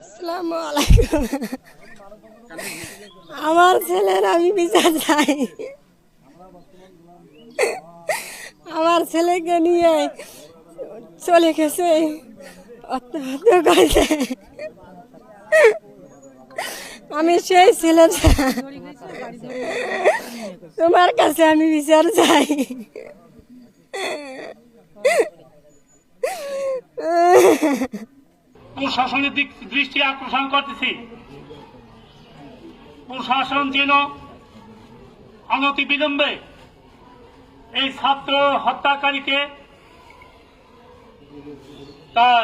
আসসালামু আলাইকুম। আমার ছেলের আমি বিচার চাই। আমার ছেলেকে নিয়ে চলে গেছে, আত্মহত্যা করেছে। আমি সেই ছেলের তোমার কাছে আমি বিচার চাই। প্রশাসনের দৃষ্টি আকর্ষণ করতেছি, প্রশাসন যেন অনতি বিলম্বে এই ছাত্র হত্যাকারীকে তার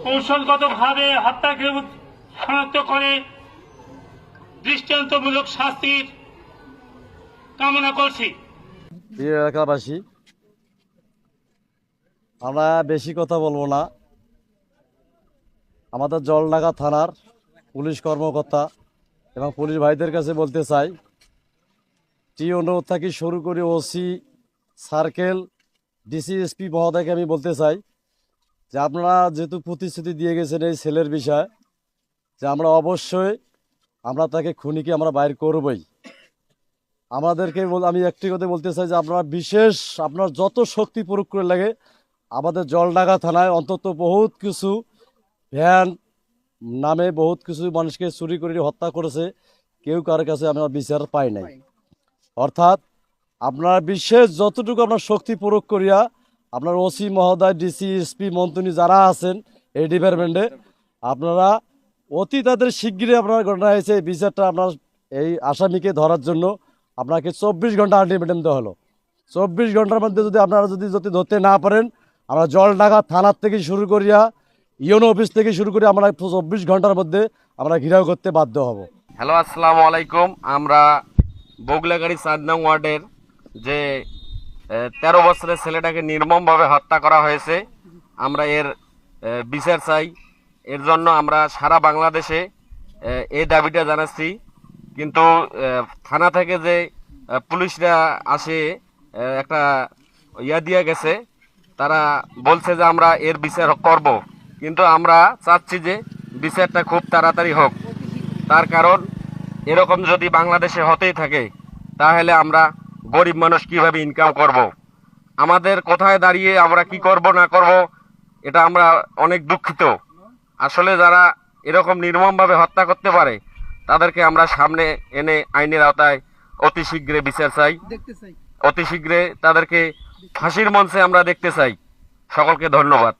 কৌশলগতভাবে হত্যাকে শনাক্ত করে দৃষ্টান্তমূলক শাস্তির কামনা করছি। প্রিয় এলাকাবাসী, আমরা বেশি কথা বলবো না। আমাদের জলঢাকা থানার পুলিশ কর্মকর্তা এবং পুলিশ ভাইদের কাছে বলতে চাই, টিওনো থেকে শুরু করে ওসি, সার্কেল, ডিসিএসপি মহোদয়কে আমি বলতে চাই যে আপনারা যেহেতু প্রতিশ্রুতি দিয়ে গেছেন এই ছেলের বিষয়, যে আমরা অবশ্যই তাকে খুনিকে আমরা বাইর করবই। আমাদেরকে আমি একটি কথা বলতে চাই যে আপনারা বিশেষ আপনার যত শক্তি প্রয়োগ করে লাগে আমাদের জলঢাকা থানায় অন্তত বহুত কিছু ভ্যান নামে বহুত কিছু মানুষকে চুরি করে হত্যা করেছে, কেউ কারোর কাছে আমরা বিচার পাই নাই। অর্থাৎ আপনার বিশেষ যতটুকু আপনার শক্তি প্রয়োগ করিয়া আপনার ওসি মহোদয়, ডিসি, এসপি, মন্ত্রী যারা আছেন এই ডিপার্টমেন্টে, আপনারা অতি তাদের শিগগিরই আপনার ঘটনা হয়েছে এই বিচারটা আপনার এই আসামিকে ধরার জন্য আপনাকে 24 ঘন্টা আলটিমেটাম দেওয়া হলো। 24 ঘন্টার মধ্যে যদি আপনারা যদি ধরতে না পারেন, আমরা জলঢাকা থানার থেকে শুরু করিয়া ইউনো অফিস থেকে শুরু করে আমরা 24 ঘন্টার মধ্যে আমরা ঘেরাও করতে বাধ্য হব। হ্যালো, আসসালামু আলাইকুম। আমরা বগলাগাড়ি 4 নং ওয়ার্ডের যে 13 বছরের ছেলেটাকে নির্মমভাবে হত্যা করা হয়েছে, আমরা এর বিচার চাই। এর জন্য আমরা সারা বাংলাদেশে এই দাবিটা জানাচ্ছি। কিন্তু থানা থেকে যে পুলিশরা আসে একটা দিয়া গেছে, তারা বলছে যে আমরা এর বিচার করব, কিন্তু আমরা চাচ্ছি যে বিচারটা খুব তাড়াতাড়ি হোক। তার কারণ এরকম যদি বাংলাদেশে হতেই থাকে তাহলে আমরা গরিব মানুষ কিভাবে ইনকাম করব? আমাদের কোথায় দাঁড়িয়ে আমরা কি করব না করব এটা আমরা অনেক দুঃখিত। আসলে যারা এরকম নির্মমভাবে হত্যা করতে পারে তাদেরকে আমরা সামনে এনে আইনের আওতায় অতি শীঘ্রে বিচার চাই, অতি শীঘ্রে তাদেরকে ফাঁসির মঞ্চে আমরা দেখতে চাই। সকলকে ধন্যবাদ।